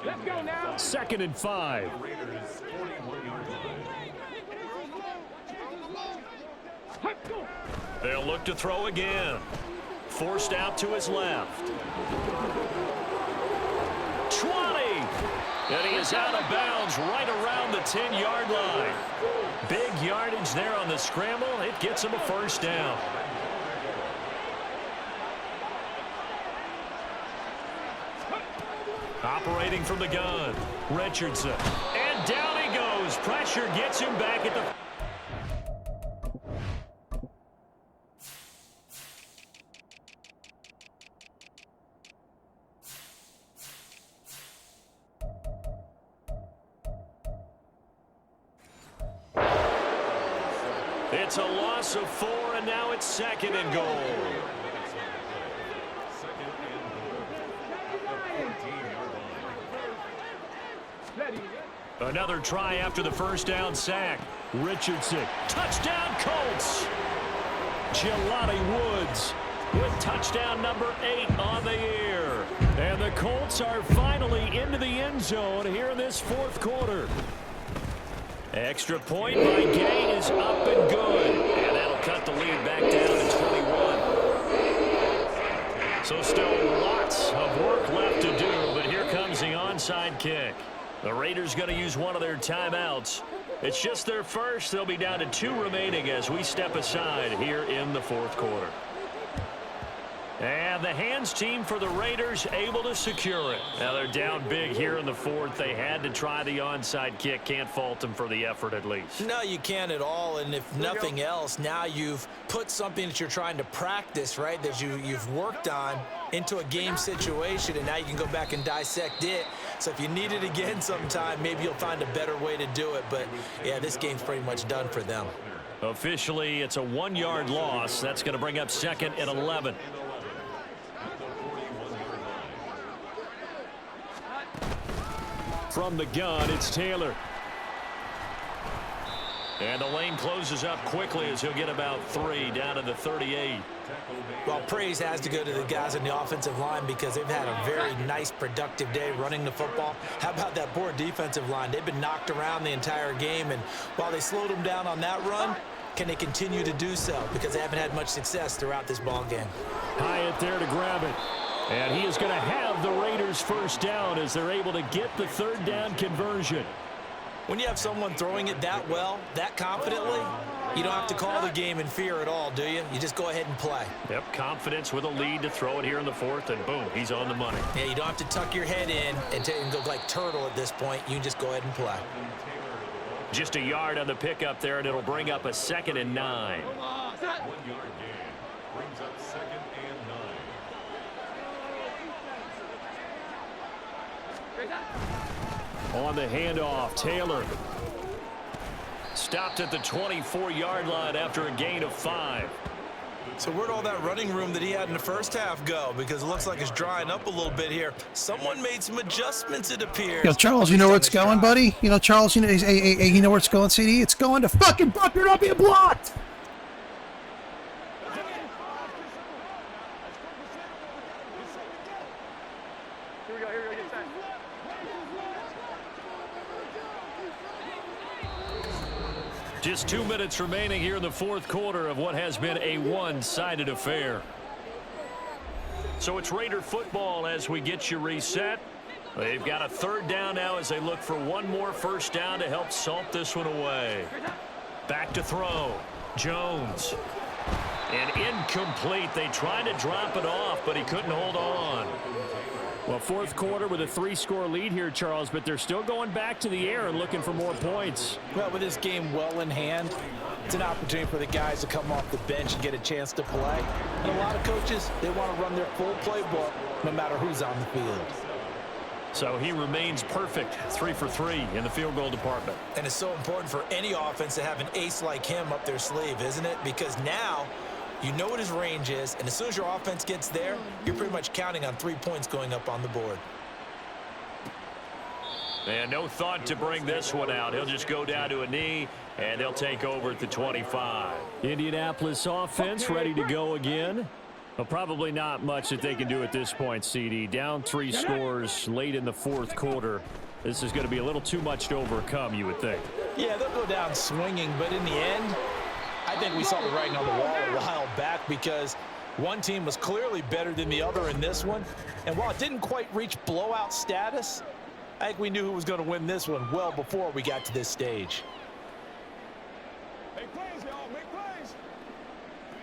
Let's go now. 2nd and 5. They'll look to throw again. Forced out to his left. 20! And he is out of bounds right around the 10-yard line. Big yardage there on the scramble. It gets him a first down. Operating from the gun, Richardson. And down he goes. Pressure gets him back at the... It's a loss of 4, and now it's 2nd and goal. Another try after the first down sack. Richardson. Touchdown Colts. Jelani Woods with touchdown number 8 on the year. And the Colts are finally into the end zone here in this 4th quarter. Extra point by Gay is up and good. And that'll cut the lead back down to 21. So still lots of work left to do, but here comes the onside kick. The Raiders going to use one of their timeouts. It's just their first. They'll be down to 2 remaining as we step aside here in the 4th quarter. And the hands team for the Raiders able to secure it. Now they're down big here in the 4th. They had to try the onside kick. Can't fault them for the effort at least. No, you can't at all. And if nothing else, now you've put something that you're trying to practice, right, that you've worked on into a game situation, and now you can go back and dissect it. So if you need it again sometime, maybe you'll find a better way to do it. But, yeah, this game's pretty much done for them. Officially, it's a 1-yard loss. That's going to bring up 2nd and 11. From the gun, it's Taylor. And the lane closes up quickly as he'll get about 3 down to the 38. Well, praise has to go to the guys on the offensive line because they've had a very nice, productive day running the football. How about that poor defensive line? They've been knocked around the entire game, and while they slowed them down on that run, can they continue to do so? Because they haven't had much success throughout this ball game. Hyatt there to grab it. And he is going to have the Raiders first down as they're able to get the 3rd down conversion. When you have someone throwing it that well, that confidently, you don't have to call the game in fear at all, do you? You just go ahead and play. Yep, confidence with a lead to throw it here in the 4th, and boom, he's on the money. Yeah, you don't have to tuck your head in and go like turtle at this point. You just go ahead and play. Just a yard on the pickup there, and it'll bring up a 2nd and 9. 1-yard gain brings up 2nd and 9. On the handoff, Taylor. Stopped at the 24-yard line after a gain of 5. So where'd all that running room that he had in the first half go? Because it looks like it's drying up a little bit here. Someone made some adjustments, it appears. Yo, Charles, you know where it's going, buddy? You know, Charles, you know, hey, you know where it's going, CD? It's going to fucking Bucker, not being blocked! Just 2 minutes remaining here in the 4th quarter of what has been a one-sided affair. So it's Raider football as we get you reset. They've got a 3rd down now as they look for one more first down to help salt this one away. Back to throw. Jones. And incomplete. They tried to drop it off, but he couldn't hold on. Well, 4th quarter with a 3-score lead here, Charles, but they're still going back to the air and looking for more points. Well, with this game well in hand, it's an opportunity for the guys to come off the bench and get a chance to play. And a lot of coaches, they want to run their full playbook no matter who's on the field. So he remains perfect, 3 for 3 in the field goal department. And it's so important for any offense to have an ace like him up their sleeve, isn't it? Because now you know what his range is, and as soon as your offense gets there, you're pretty much counting on 3 points going up on the board. And no thought to bring this one out. He'll just go down to a knee, and they'll take over at the 25. Indianapolis offense ready to go again. Well, probably not much that they can do at this point, CD. Down 3 scores late in the fourth quarter. This is going to be a little too much to overcome, you would think. Yeah, they'll go down swinging, but in the end, I think we saw the writing on the wall a while back because one team was clearly better than the other in this one. And while it didn't quite reach blowout status, I think we knew who was going to win this one well before we got to this stage. Make plays, y'all. Make plays.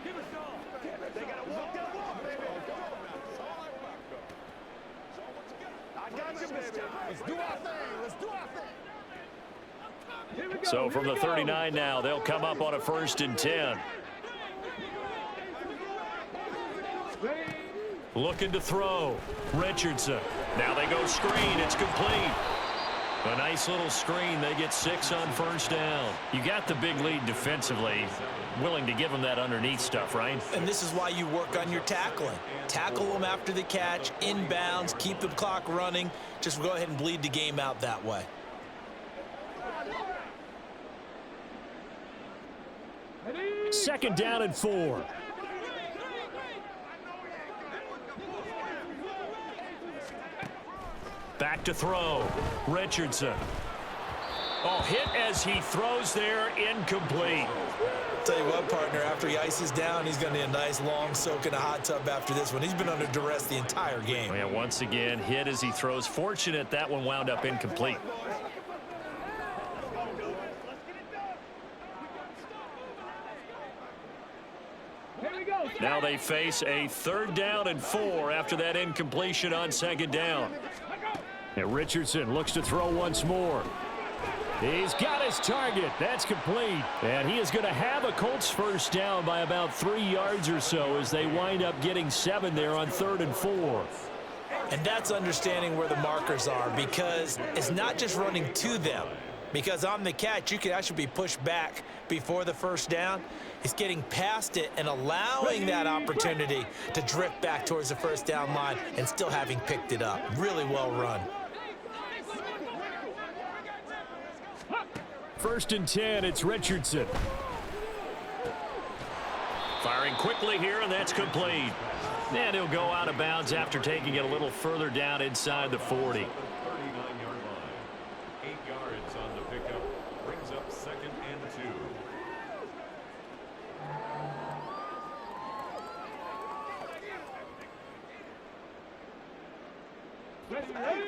Give us all. They got to walk that walk, baby. I got you, baby. Let's do our thing. Let's do our thing. So from the 39 now, they'll come up on a 1st and 10. Looking to throw. Richardson. Now they go screen. It's complete. A nice little screen. They get 6 on 1st down. You got the big lead defensively. Willing to give them that underneath stuff, right? And this is why you work on your tackling. Tackle them after the catch, inbounds, keep the clock running. Just go ahead and bleed the game out that way. Second down and 4. Back to throw. Richardson. Oh, hit as he throws there, incomplete. Tell you what, partner, after he ices down, he's going to need a nice long soak in a hot tub after this one. He's been under duress the entire game. Yeah, once again, hit as he throws. Fortunate that one wound up incomplete. Now they face a 3rd down and 4 after that incompletion on 2nd down. And Richardson looks to throw once more. He's got his target. That's complete. And he is going to have a Colts 1st down by about 3 yards or so as they wind up getting 7 there on 3rd and 4. And that's understanding where the markers are because it's not just running to them. Because on the catch, you can actually be pushed back before the 1st down. It's getting past it and allowing that opportunity to drift back towards the 1st down line and still having picked it up. Really well run. 1st and 10, it's Richardson. Firing quickly here, and that's complete. And he'll go out of bounds after taking it a little further down inside the 40. 39-yard line. 8 yards on the pickup. Brings up 2nd and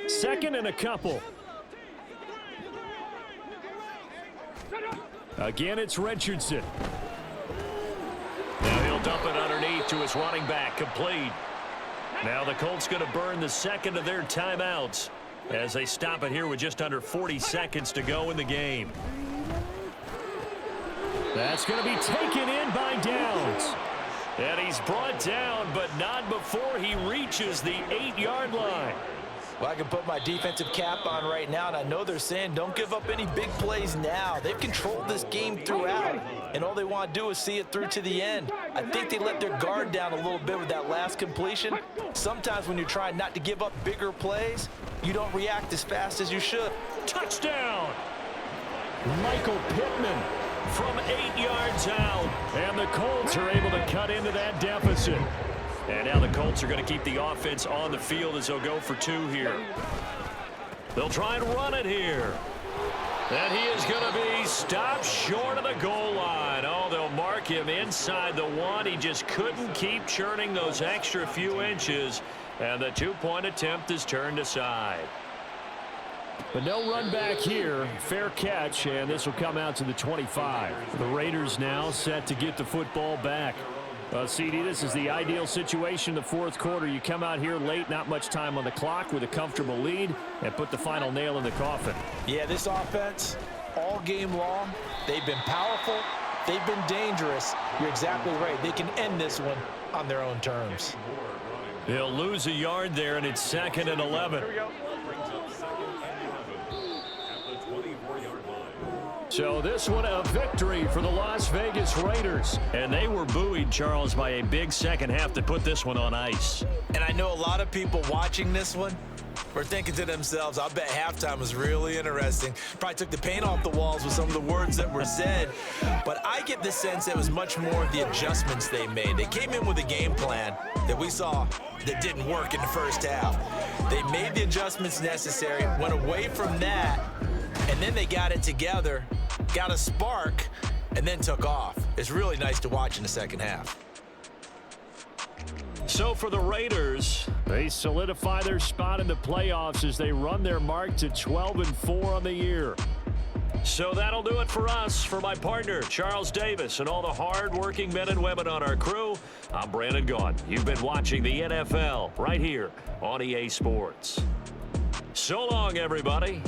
2. Second and a couple. Again, it's Richardson. Now he'll dump it underneath to his running back, complete. Now the Colts going to burn the 2nd of their timeouts as they stop it here with just under 40 seconds to go in the game. That's going to be taken in by Downs. And he's brought down, but not before he reaches the 8-yard line. Well, I can put my defensive cap on right now, and I know they're saying don't give up any big plays now. They've controlled this game throughout, and all they want to do is see it through to the end. I think they let their guard down a little bit with that last completion. Sometimes when you're trying not to give up bigger plays, you don't react as fast as you should. Touchdown! Michael Pittman From 8 yards out. And the Colts are able to cut into that deficit. And now the Colts are going to keep the offense on the field as they'll go for 2 here. They'll try and run it here. And he is going to be stopped short of the goal line. Oh, they'll mark him inside the 1. He just couldn't keep churning those extra few inches. And the 2-point attempt is turned aside. But no run back here. Fair catch, and this will come out to the 25. The Raiders now set to get the football back. CD, this is the ideal situation in the fourth quarter. You come out here late, not much time on the clock with a comfortable lead, and put the final nail in the coffin. Yeah, this offense, all game long, they've been powerful, they've been dangerous. You're exactly right. They can end this one on their own terms. They'll lose a yard there, and it's 2nd and 11. Brings up So this one a victory for the Las Vegas Raiders. And they were buoyed, Charles, by a big second half that put this one on ice. And I know a lot of people watching this one were thinking to themselves, I bet halftime was really interesting. Probably took the paint off the walls with some of the words that were said. But I get the sense it was much more of the adjustments they made. They came in with a game plan that we saw that didn't work in the first half. They made the adjustments necessary, went away from that, and then they got it together, got a spark, and then took off. It's really nice to watch in the second half. So for the Raiders, they solidify their spot in the playoffs as they run their mark to 12-4 on the year. So that'll do it for us. For my partner, Charles Davis, and all the hard-working men and women on our crew, I'm Brandon Gaughan. You've been watching the NFL right here on EA Sports. So long, everybody.